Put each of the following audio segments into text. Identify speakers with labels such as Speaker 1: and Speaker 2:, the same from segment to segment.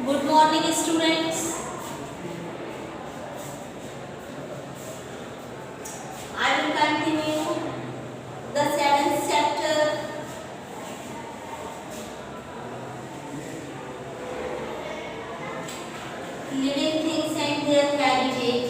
Speaker 1: Good morning, students. I will continue the seventh chapter, living things and their habitat.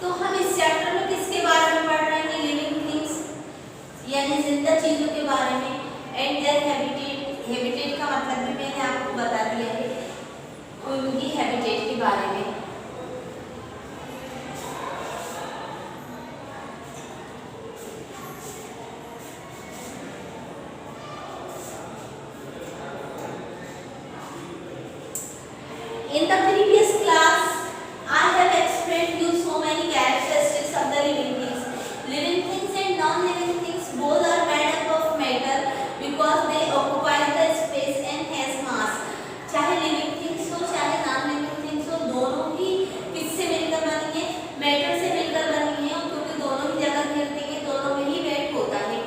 Speaker 1: तो हम इस chapter में किसके बारे में पढ़ रहे हैं? लिविंग थिंग्स यानी जिंदा चीजों के बारे में, एंड देयर हैबिटेट। हैबिटेट का मतलब भी मैंने आपको बता दिया है, उनकी हैबिटेट के बारे में। In the previous class, I have explained you so many characteristics of the living things. Living things and non-living things both are made up of matter because they occupy the space and has mass. चाहे living things हो चाहे non-living things हो, दोनों ही किससे मिलकर बनी है? Matter से मिलकर बनी है, क्योंकि दोनों ही जगह घेरती है, दोनों में ही वेट होता है।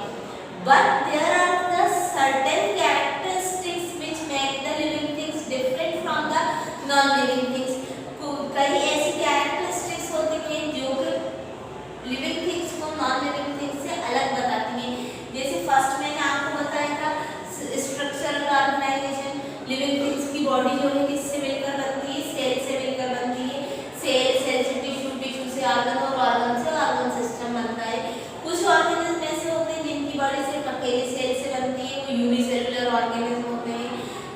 Speaker 1: But there are the certain characteristics which make the living things different from the non-living things. कई ऐसी कैरेक्टरिस्टिक्स होती हैं जो कि लिविंग थिंग्स को नॉन लिविंग थिंग्स से अलग बताती हैं। जैसे फर्स्ट मैंने आपको बताया था स्ट्रक्चरल ऑर्गेनाइजेशन। लिविंग थिंग्स की बॉडी जो है किससे मिलकर बनती है? सेल से मिलकर बनती है। सेल से टिश्यू, टिश्यू से ऑर्गन और ऑर्गन से ऑर्गन सिस्टम बनता है। कुछ ऑर्गेनिज्म ऐसे होते हैं जिनकी बॉडी सिर्फ अकेले सेल से बनती है, वो यूनिसेलुलर ऑर्गेनिज्म होते हैं।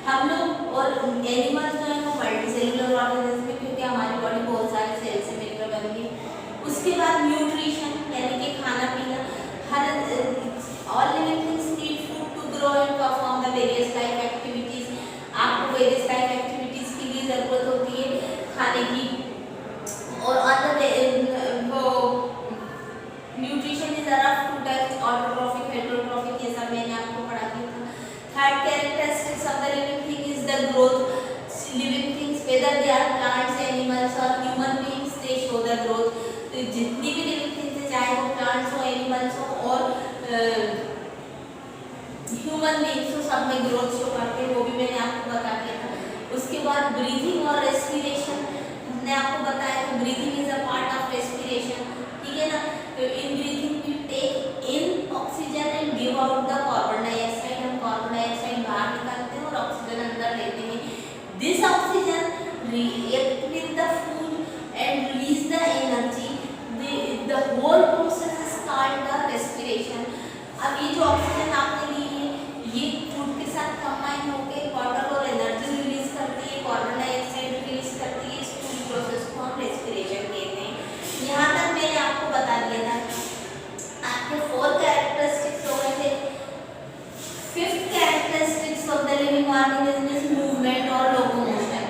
Speaker 1: हम लोग और एनिमल्स जो है वो मल्टीसेलुलर ऑर्गेनिज्म है, क्योंकि हमारी बॉडी बहुत सारे सेल से मिलकर बनी है। उसके बाद न्यूट्रिशन यानी कि खाना पीना। हर all living things need food to grow and perform the various life activities. आपको वेरियस लाइफ एक्टिविटीज के लिए जरूरत होती है खाने की। और nutrition is around two types, autotrophic, heterotrophic, ये सब मैंने आपको पढ़ा दिया था। Third characteristics of the living thing is the growth. Living things whether they are plants, animals or human beings, they show the growth. तो जितनी भी लिविंग थिंग्स है, चाहे वो प्लांट्स हो, एनिमल्स हो और ह्यूमन बीइंग्स हो, सब में ग्रोथ शो करते हैं, वो भी मैंने आपको बता दिया था। उसके बाद ब्रीथिंग और रेस्पिरेशन हमने आपको बताया था। Breathing is a part of respiration, ठीक है ना। तो in breathing we take in oxygen and give out the carbon dioxide. हम कार्बन डाइऑक्साइड बाहर निकालते हैं और ऑक्सीजन अंदर लेते हैं। This oxygen react with the food and release the energy. The whole process is called the respiration. अब ये जो ऑक्सीजन आपने ली है, ये फूड के साथ कंबाइन होकर वाटर और एनर्जी रिलीज करती है, कार्बन डाइऑक्साइड रिलीज करती है। इस पूरी प्रोसेस को हम रेस्पिरेशन कहते हैं। यहाँ तक मैंने आपको बता दिया था। आपके 4 कैरेक्टरिस्टिक्स हो गए थे। 5th characteristics of the living organism is movement और locomotion.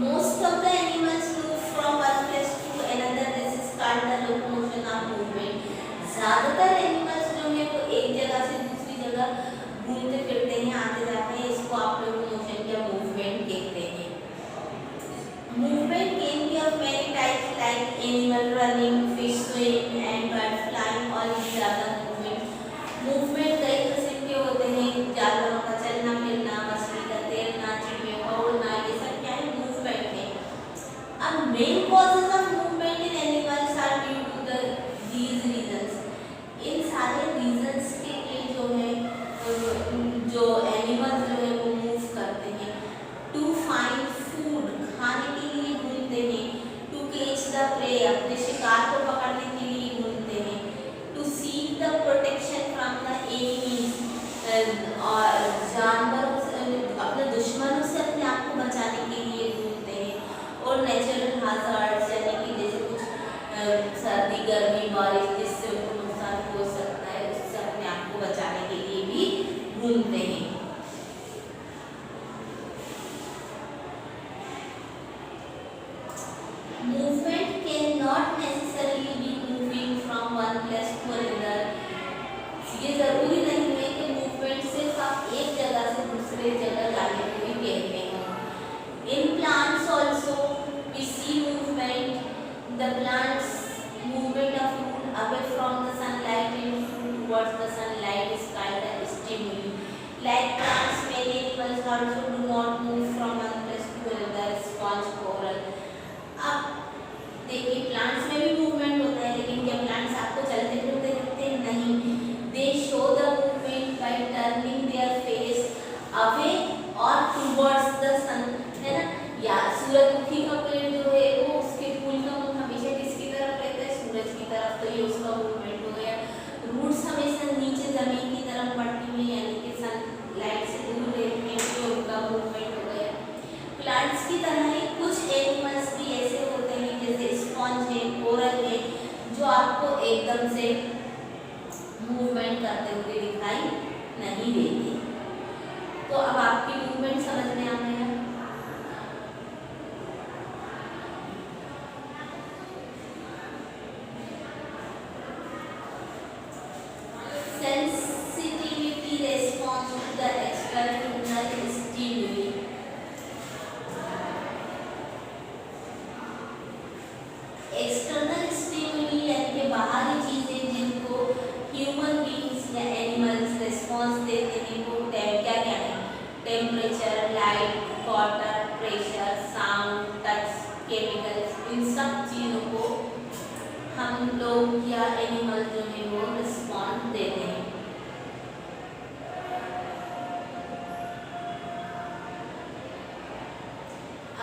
Speaker 1: Most of the animals move from one place to another. This is called the locomotion or movement. ज़्यादातर एनिमल्स जो है वो एक जगह से दूसरी जगह घूमते फिरते हैं, आते जाते हैं, इसको आप लोकोमोशन या मूवमेंट कहते हैं। Movement can be of many types like animal running, fish swim and bird flying. All these are the movement. Movement कई किस्म के होते हैं, जानवरों का चलना फिरना, मछली का तैरना, चिड़ियों का उड़ना, ये सब क्या है? मूवमेंट है। अब main causes of movement in animals are due to the these reasons. इन सारे रीजंस के लिए जो है जो एनिमल्स जो है वो मूव करते हैं। टू फाइंड फूड, खाने के लिए घूमते हैं। टू कैच द प्रे, अपने शिकार को पकड़ने के लिए घूमते हैं। To seek the protection from the enemies, और जानवरों से, अपने दुश्मनों से अपने आप को बचाने के लिए घूमते हैं। और नेचुरल हाजार्ड्स, यानी कि जैसे कुछ सर्दी गर्मी बारिश जिससे उनको नुकसान हो सकता है, उससे अपने आप को बचाने के लिए भी घूमते हैं। Movement cannot necessarily be moving from one place to another. ये जरूरी नहीं है कि मूवमेंट सिर्फ आप एक जगह से दूसरे जगह जाने को ही कहते हैं। In plants also we see movement. The plants movement of root away from the sunlight and towards the sunlight is called a stimuli. Like plants, many animals also do not move from one place to another. Sponge, coral. अब देखिए plants में भी movement होता है, लेकिन क्या plants आपको चलते फिरते दिखते हैं? नहीं। दे show the movement by turning their face away और टुवर्ड्स द सन, है ना? या सूरजमुखी का पेड़ जो है वो उसके फूल का मुख हमेशा किसकी तरफ रहता है? सूरज की तरफ, तो ये उसका मूवमेंट हो गया। रूट्स हमेशा नीचे जमीन की तरफ बढ़ती हैं, यानी कि सनलाइट से दूर रहती हैं, तो उनका मूवमेंट हो गया। प्लांट्स की तरह ही कुछ एनिमल्स भी ऐसे होते हैं जैसे स्पॉन्ज है, कोरल है, जो आपको एकदम से मूवमेंट करते हुए दिखाई नहीं देते। तो अब आपकी मूवमेंट समझ में आ गया। Sensitivity response to the external stimuli. External stimuli यानी कि बाहरी चीजें जिनको ह्यूमन बीइंग्स या एनिमल्स रिस्पॉन्स देते हैं, वो क्या क्या है? Temperature, light, water, pressure, sound, touch, chemicals, इन सब चीज़ों को हम लोग या एनिमल जो है वो रिस्पॉन्ड देते हैं।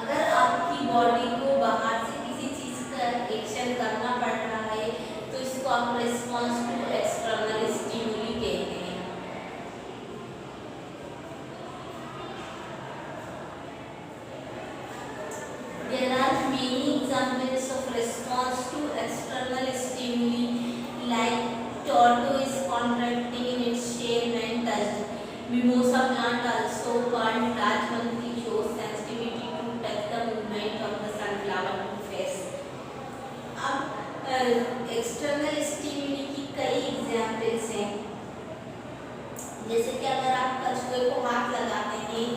Speaker 1: अगर आपकी बॉडी को बाहर से किसी चीज़ का एक्शन करना पड़ रहा है तो इसको आप रिस्पॉन्स टू एक्सटर्नल स्टिमुली कहते हैं। There are many examples of response to external stimuli, like tortoise contracting in its shell when touched. Mimosa plant, also called Rajmantri, shows sensitivity to touch the movement of the sunflower to face. अब external stimuli की कई examples हैं, जैसे कि अगर आप कछुए को हाथ लगाते हैं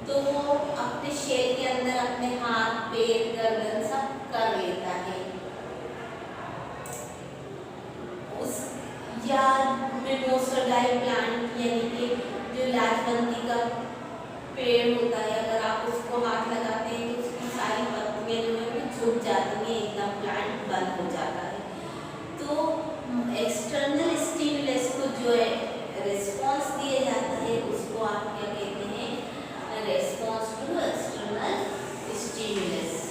Speaker 1: तो वो अपने शेल के अंदर अपने हाथ, पैर, गर्दन सब कर लेता है। उस या मिमोसा डाई प्लांट यानी कि जो लाजवंती का पेड़ होता है, अगर आप उसको हाथ लगाते हैं तो उसकी सारी पत्तियां जो है वो झुक जाती हैं, एकदम प्लांट बंद हो जाता है। तो एक्सटर्नल स्टिमुलस को जो है रिस्पॉन्स दिया जाता है उसको आप क्या कहते हैं? Response to external stimulus.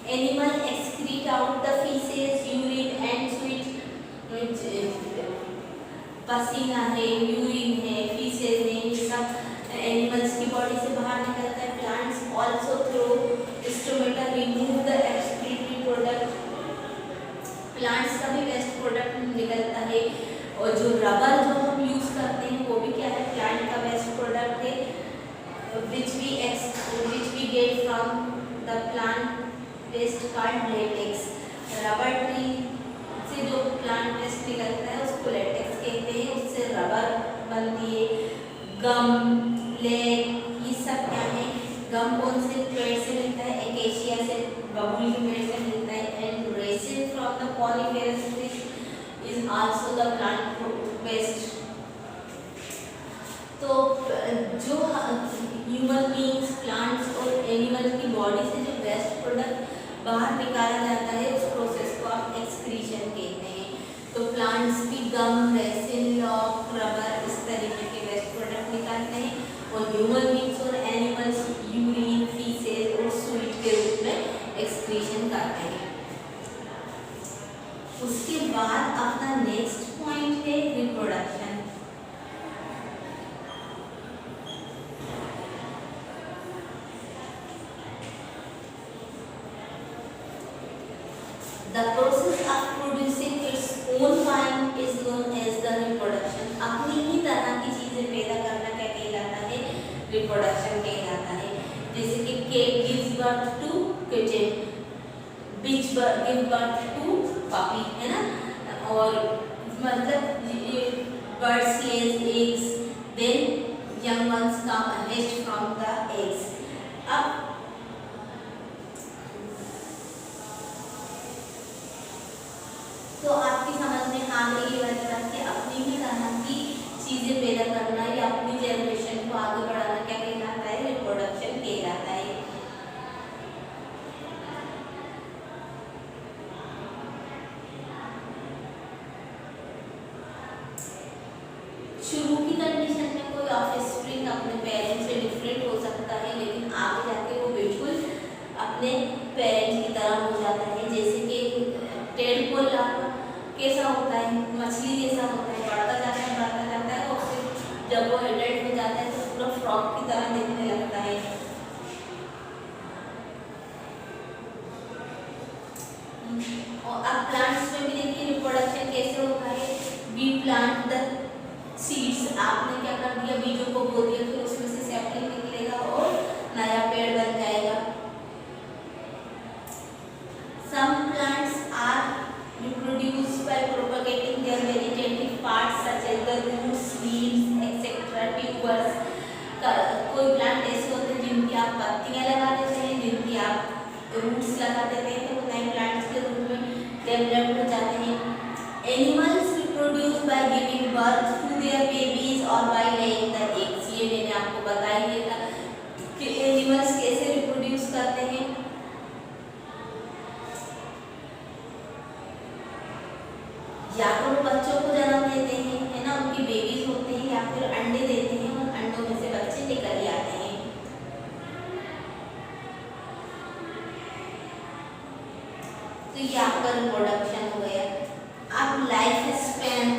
Speaker 1: Animal excrete out the feces, urine and sweat, पसीना है, यूरिन है, फीसेस है, ये सब एनिमल्स की बॉडी से बाहर निकलता है। Plants also through stomata remove the excretory product, plants का भी वेस्ट प्रोडक्ट निकलता है। और जो रबर जो हम यूज करते हैं वो भी क्या है, प्लांट का वेस्ट प्रोडक्ट है, which we get from the plant waste called latex। Rubber tree से जो प्लांट वेस्ट निकलता है उसको लेटेक्स कहते हैं, उससे रबर बनती है। गम, लेग, ये सब क्या है, गम कौन से पेड़ से मिलता है, एकेशिया से, बबूल के पेड़ से मिलता है। And resin from the coniferous trees is also the plant waste. तो जो ह्यूमन बीइंग्स, प्लांट्स और एनिमल की बॉडी से जो वेस्ट प्रोडक्ट बाहर निकाला जाता है उस प्रोसेस को आप एक्सक्रीशन कहते हैं। तो प्लांट्स भी गम, रेसिन, लॉक, रबर इस तरीके के वेस्ट प्रोडक्ट निकालते हैं, और ह्यूमन बीइंग्स और एनिमल्स यूरिन, फीसेस और स्वीट के रूप में एक्सक्रीशन करते हैं। उसके बाद अपना नेक्स्ट पॉइंट है reproduction. The process of producing its own kind is known as the reproduction। अपनी ही तरह की चीजें पैदा करना क्या कहलाता है, रिप्रोडक्शन कहलाता है। जैसे कि cat gives birth to kitten, bitch gives birth to puppy, है ना। और मतलब birds lays eggs, then young ones come hatched from the eggs। अब तो आपकी समझ में आ गई ये वाली बात कि अपनी ही तरह की चीजें पैदा करना या अपनी जनरेशन को आगे बढ़ाना क्या कहलाता है, रिप्रोडक्शन कहलाता है। शुरू की कंडीशन में कोई ऑफस्प्रिंग अपने पेरेंट्स से डिफरेंट हो सकता है, लेकिन आगे जाके वो बिल्कुल अपने पेरेंट्स की तरह हो जाता है। जैसे कि टेडपोल कैसा होता है, मछली जैसा होता है, बढ़ता जाता है और फिर जब वो एडल्ट हो जाता है तो पूरा फ्रॉग की तरह दिखने लगता है। और अब प्लांट्स में भी देखिए रिप्रोडक्शन कैसे होता है। वी प्लांट द सीड्स, आपने क्या कर दिया, बीजों को बो दिया, फिर उसमें से सैपलिंग निकलेगा और नया पेड़ बन जाएगा। Some plants are reproduced by propagating their vegetative parts such as the roots, leaves, etc. tubers। कोई प्लांट ऐसे होते हैं जिनकी आप पत्तियां लगा देते हैं, जिनकी आप रूट्स लगा देते हैं, तो नए प्लांट्स के रूप में डेवलप हो जाते हैं। Animals reproduce by giving birth to their babies और बाय लेइंग द एग्स। ये मैंने आपको बता ही दिया था कि एनिमल्स कैसे रिप्रोड्यूस करते हैं। या तो वो बच्चों को जन्म देते हैं, है ना, उनकी बेबीज होते हैं, या फिर अंडे देते हैं और अंडों में से बच्चे निकल आते हैं। तो ये आपका रिप्रोडक्शन हो गया। अब लाइफ स्पैन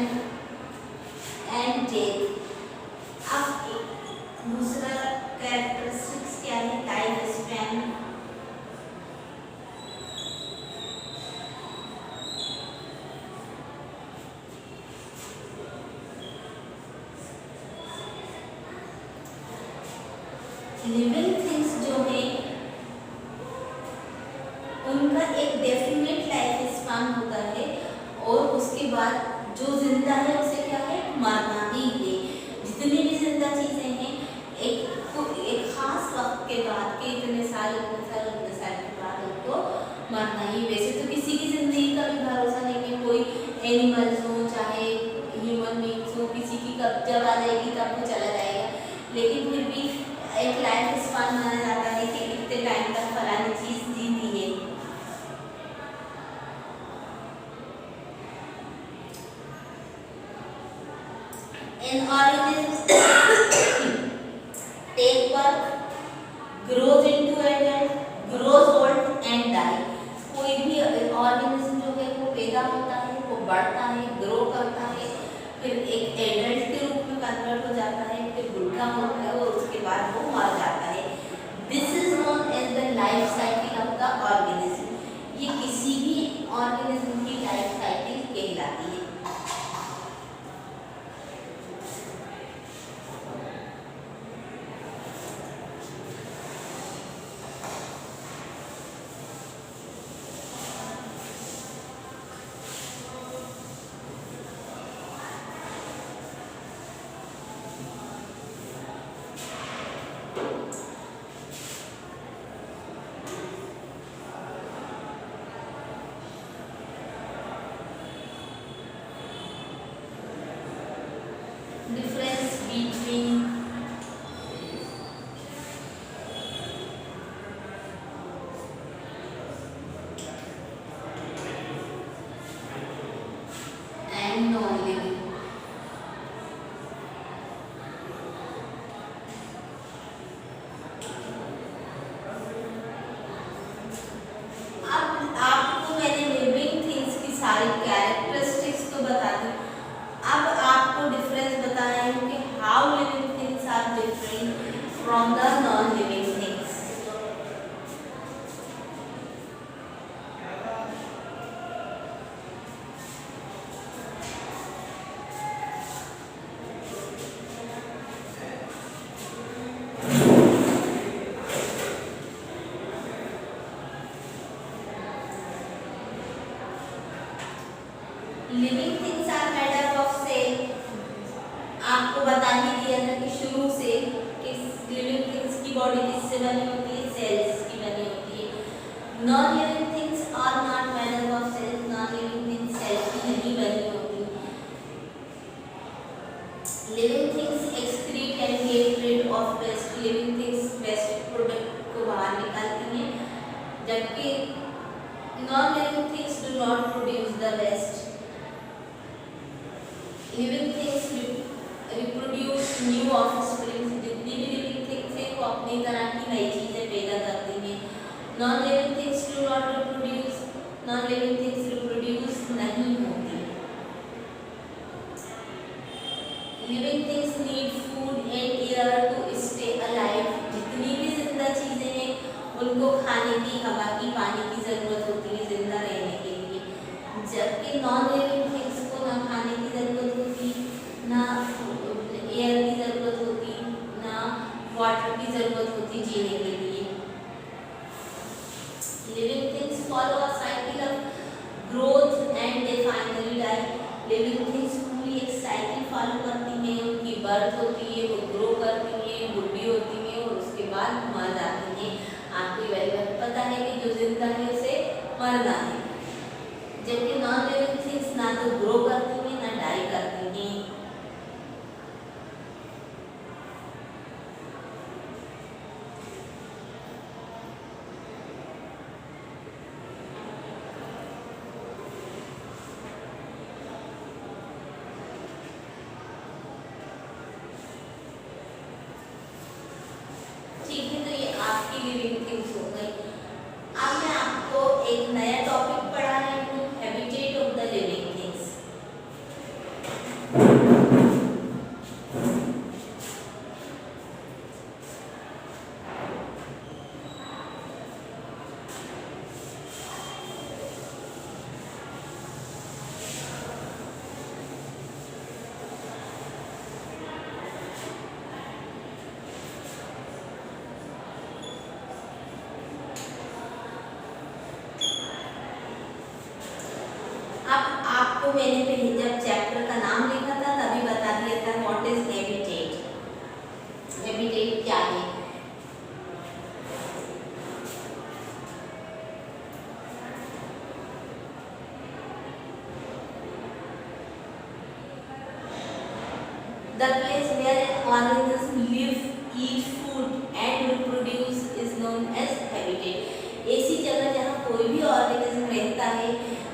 Speaker 1: एंड डेथ। अब दूसरा कैरेक्टरिस्टिक्स क्या है, लाइफ स्पैन। लिविंग थिंग्स जो है उनका एक डेफिनेट लाइफ स्पैन होता है, और उसके बाद जो जिंदा है उसे क्या है, मरना ही है। जितनी भी जिंदा चीजें हैं एक खास वक्त के बाद के इतने साल के बाद उनको मरना ही। वैसे तो किसी की जिंदगी का भी भरोसा नहीं है, कोई एनिमल्स हो चाहे ह्यूमन बीइंग्स हो, किसी की कब जब आ जाएगी तब वो चला जाएगा, लेकिन फिर भी एक लाइफ स्पैन माना जाता है कि इतने टाइम तक फलानी चीज जीती है। An organism take birth, grows into adult, grows old and die। बढ़ता है, ग्रो करता है, फिर एक एडल्ट के रूप में कन्वर्ट हो जाता है, फिर बुढ़ा होता है और उसके बाद वो मर जाता है। This is known as the life cycle of the organism. ये किसी भी ऑर्गेनिज्म की लाइफ साइकिल कहलाती है। Difference between and non-living. अब आपको मैंने लिविंग थिंग्स की सारी कैरेक्टरिस्टिक्स तो बता दी, अब आपको डिफरेंस बताना है कि how living things are different from the non living things. Living things are made up of cell. आपको बता ही दिया था कि शुरू से कि लिविंग थिंग्स की बॉडी किससे बनी होती है, सेल्स की बनी होती है। Non living things are not made up of cells. Non living things cells की नहीं बनी होती। Living things excrete and get rid of waste. Living things waste product को बाहर निकालती हैं, जबकि non living things do not produce the waste. Living things reproduce new offsprings. जितनी भी लिविंग थिंग्स हैं वो अपनी तरह की नई चीजें पैदा करती हैं। Non living things do not reproduce. Non living things reproduce नहीं होती। Living things need food and air to stay alive. जितनी भी जिंदा चीजें हैं उनको खाने की, हवा की, पानी की जरूरत होती है जिंदा रहने के लिए, जबकि नॉन लिविंग थिंग्स को ना खाने की जरूरत होती, ना एयर की जरूरत होती, ना वाटर की जरूरत होती जीने के लिए। Living things follow a cycle of growth and they finally die. Living things पूरी एक साइकिल फॉलो करती हैं, उनकी बर्थ होती है, वो ग्रो करती हैं, बुढ़ी होती हैं और उसके बाद मर जाती हैं। आपको ये बात पता है कि जो जिंदा है उसे मरना है, जबकि नॉन लिविंग थिंग्स ना तो ग्रो करती हैं ना डाई करती हैं। ठीक है, तो ये आपकी लिविंग थिंग्स हो गई। अब मैं आपको एक नया टॉपिक पढ़ा रही हूँ, habitat of the living things. अब आपको मैंने पहले जब चैप्टर का नाम लिखा था तभी बता दिया था व्हाट इज हैबिटेट। हैबिटेट क्या है? The place where an organism live, eat food and reproduce is known as habitat. ऐसी जगह जहाँ कोई भी ऑर्गेनिज्म रहता है,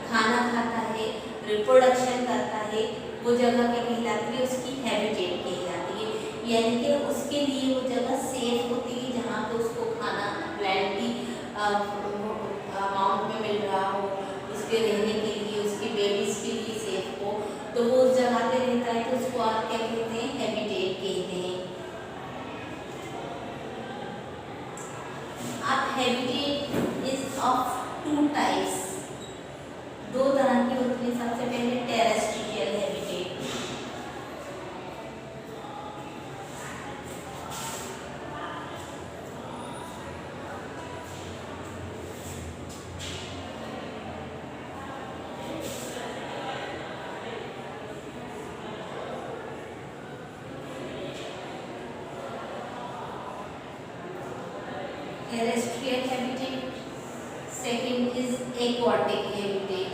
Speaker 1: खाना खाता है, रिप्रोडक्शन करता है, वो जगह क्या कहलाती है? उसकी हैबिटेट कहलाती है। यानी कि उसके लिए वो जगह सेफ होती है जहाँ पे उसको खाना प्लेंटी अमाउंट में मिल रहा हो, उसके रहने के लिए, उसके बेबीज के लिए habitat is of two types, दो तरह की होती है। सबसे पहले terrestrial habitat, terrestrial habitat, second is aquatic habitat।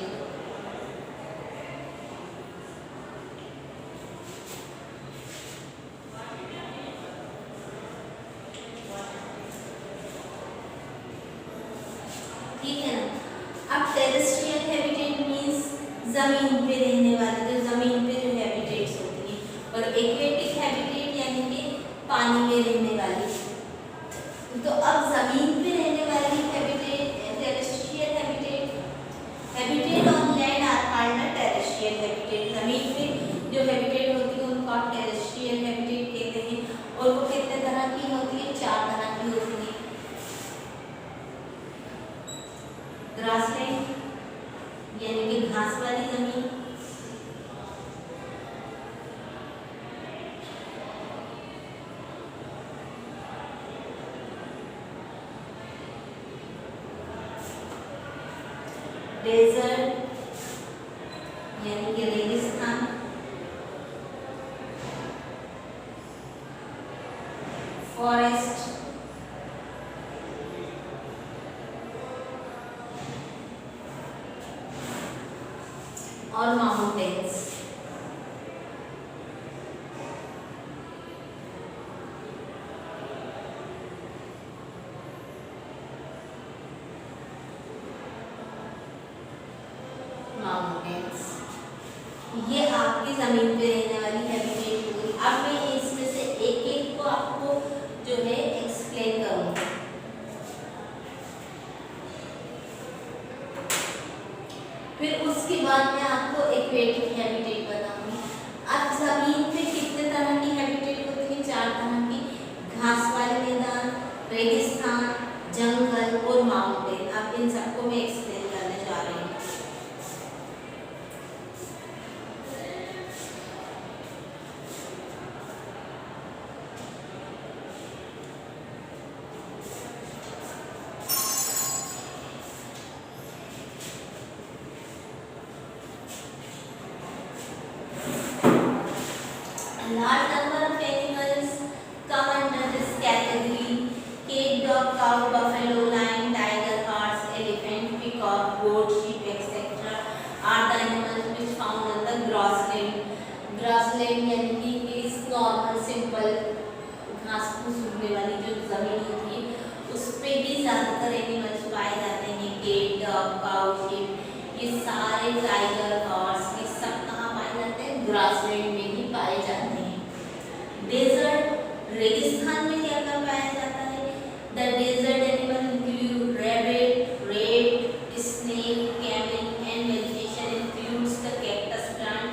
Speaker 1: ठीक है ना। अब टेरेस्ट्रियल हैबिटेट मींस जमीन पे रहने वाले, जो जमीन पे जो हैबिटेट्स होती हैं, और एक्वेटिक हैबिटेट यानी कि पानी में रहने वाली। तो अब जमीन पे रहने वाली habitat terrestrial habitat, habitat on land are called terrestrial habitat. जमीन पे जो हैबिटेट होती है उनको आप टेरेस्ट्रियल हैबिटेट कहते हैं। और वो कितने तरह की होती है? 4 तरह की होती है। ग्रासलैंड यानी कि घास वाली जमीन, डेजर्ट यानी कि रेगिस्तान, फॉरेस्ट और माउंटेन्स। माउंटेन्स ये आपकी जमीन पे रहने वाली हैबिटेट होगी। अब मैं इसमें से एक एक को आपको जो है एक्सप्लेन करूंगी। फिर उसके बाद मैं आपको एक्वेटिक हैबिटेट बताऊंगी। अब जमीन पे कितने तरह की हैबिटेट होती है? 4 तरह की, घास वाले मैदान, रेगिस्तान, जंगल और माउंटेन। अब इन सबको मैं एक्सप्लेन करने जा रही हूँ। Large number of animals come under this category: cat, dog, cow, buffalo, lion, tiger, horse, elephant, peacock, goat, sheep, etc. are the animals which found on the grassland. Grassland यानी कि इस नॉर्मल सिंपल घास फूस उगने वाली जो जमीन होती है उस पे ही ज्यादातर एनिमल्स पाए जाते हैं। कैट, डॉग, काउ, शीप, ये सारे टाइगर, हॉर्स, ये सब कहाँ पाए जाते हैं? ग्रासलैंड में ही पाए जाते हैं। डेजर्ट रेगिस्तान में क्या क्या पाया जाता है? The desert animal include rabbit, rat, snake, camel and vegetation includes the cactus plant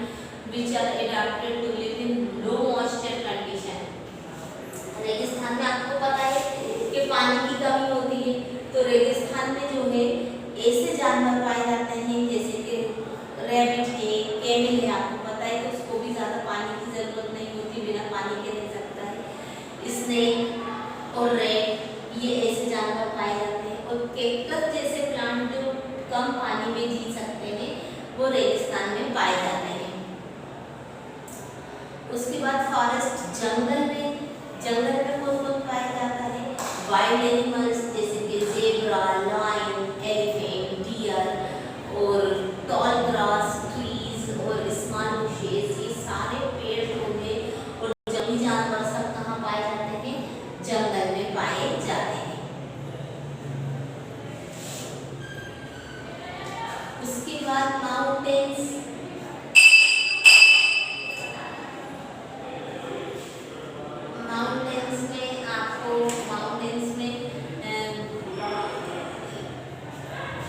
Speaker 1: which are adapted to live in low moisture condition. रेगिस्तान में आपको पता है कि पानी की कमी होती है, तो रेगिस्तान में जो है ऐसे जानवर पाए जाते हैं जैसे कि रैबिट है, कैमल है, आपको पता है, तो उसको भी ज़्यादा पानी की ज़रूरत नहीं होती, बिना पानी के रह सकता है। स्नेक और रैट ये ऐसे जानवर पाए जाते हैं। और कैक्टस जैसे प्लांट जो कम पानी में जी सकते हैं वो रेगिस्तान में पाए जाते हैं। उसके बाद फॉरेस्ट, जंगल में कौन कौन पाया जाता है? वाइल्ड एनिमल्स जैसे कि ज़ेब्रा, लायन, एलिफेंट, डियर और टॉल ग्रास, ट्रीज और स्मॉल बुशेस, ये सारे पेड़ पौधे और जंगली जानवर सब कहाँ पाए जाते हैं? जंगल में पाए जाते हैं। उसके बाद माउंटेन्स,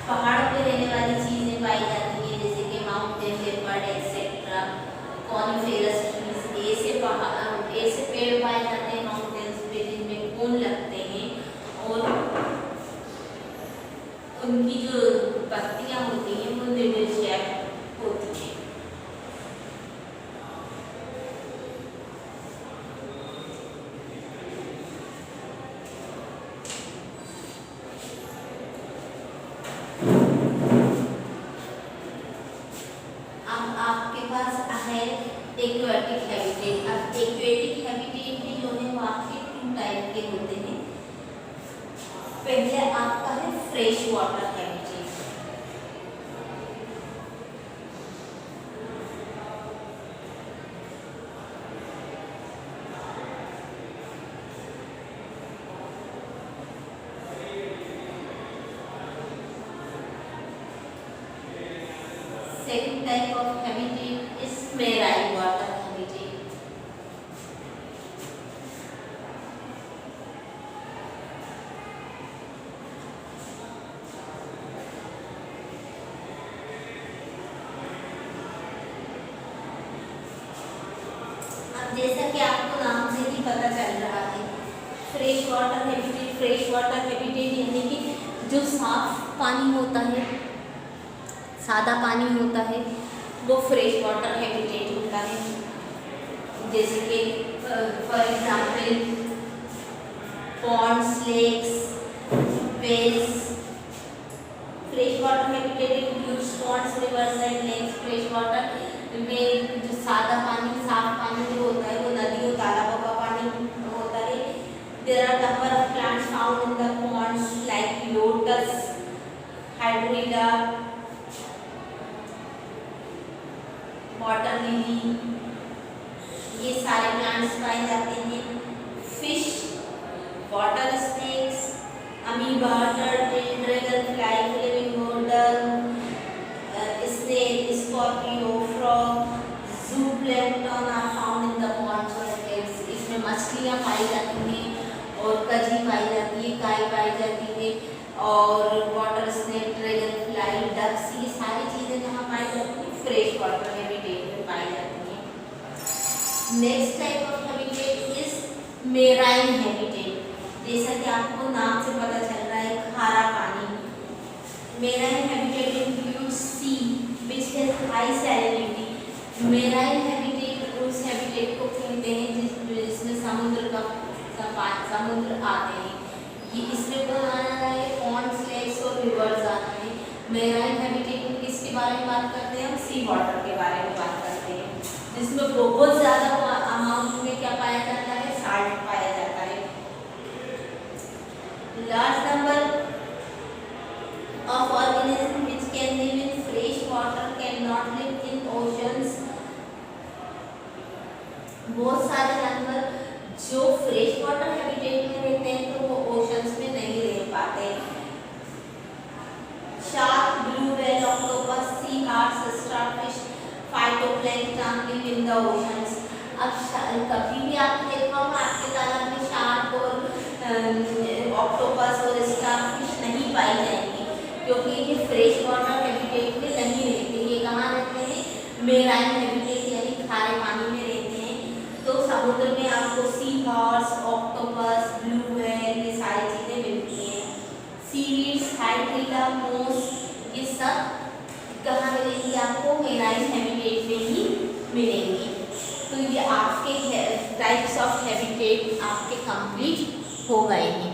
Speaker 1: पहाड़ पे रहने वाली चीजें पाई जाती हैं जैसे कि mountain leopard etcetera, coniferous trees, ऐसे पेड़ पाए जाते हैं माउंटेन्स पे जिनमें कोन लगते हैं। और है एक्वेटिक हैबिटेट। अब एक्वेटिक हैबिटेट में जो है वो आपके 2 टाइप के होते हैं। पहले आपका है fresh water habitat. Second type of habitat is marine water habitat. अब जैसा कि आपको नाम से ही पता चल रहा है, fresh water habitat, fresh water habitat यानी कि जो साफ पानी होता है, सादा पानी होता है, वो फ्रेश वाटर हैबिटेट होता है। जैसे कि for example ponds, lakes, wells. Fresh water habitat includes ponds, rivers and lakes. Fresh water में जो सादा पानी, साफ पानी जो होता है वो नदियों, तालाबों का पानी होता है। There are number of plants found in the ponds like lotus, hydrilla, water lily, ये सारे प्लांट्स पाए जाते हैं। Fish, water snakes, amoeba, turtle, dragon fly, flamingo, snake, scorpio, frog, zooplankton are found in the ponds और lakes. इसमें मछलियाँ पाई जाती हैं और कजी पाई जाती है, काई पाई जाती है और water snake, dragonfly, ducks, ये सारी चीज़ें जहाँ पाई जाती हैं फ्रेश वाटर हैबिटेट में पाई जाती हैं। Next type of habitat is marine habitat. जैसा कि आपको नाम से पता चल रहा है, खारा पानी। Marine habitat includes sea which has high salinity. Marine habitat उस हैबिटेट को कहते हैं जिसमें समुद्र आते हैं। ये इसमें कौन आ रहा है, पॉन्ड्स, लेक्स और रिवर्स आते हैं। मेराइन हैबिटेट में किसके बारे में बात करते हैं, हम सी वाटर के बारे में बात करते हैं, जिसमें बहुत ज़्यादा अमाउंट में क्या पाया जाता है, साल्ट पाया जाता है। Large number of organism which can live in fresh water can not live in oceans. बहुत सारे जानवर जो फ्रेश वाटर हैबिटेट में रहते हैं तो वो ओशंस में नहीं रह पाते। Shark, blue whale, octopus, seahorse, starfish, phytoplankton live in the oceans. अब कभी भी आपने देखा होगा आपके तालाब में शार्क और ऑक्टोपस और स्टारफिश नहीं पाई जाएंगी, क्योंकि ये फ्रेश वाटर हैबिटेट में नहीं रहते। ये कहाँ रहते हैं, मेराइन हैबिटेट यानी खारे पानी में रहते हैं। तो समुद्र में आपको sea horse, octopus, blue whale, ये सारी चीज़ें मिलती हैं। सीवीड्स, हाइड्रिला, मोस, ये सब कहाँ मिलेंगी आपको, मेराइन हैबिटेट में ही मिलेंगी। तो ये आपके टाइप्स ऑफ हैबिटेट आपके कंप्लीट हो गए हैं।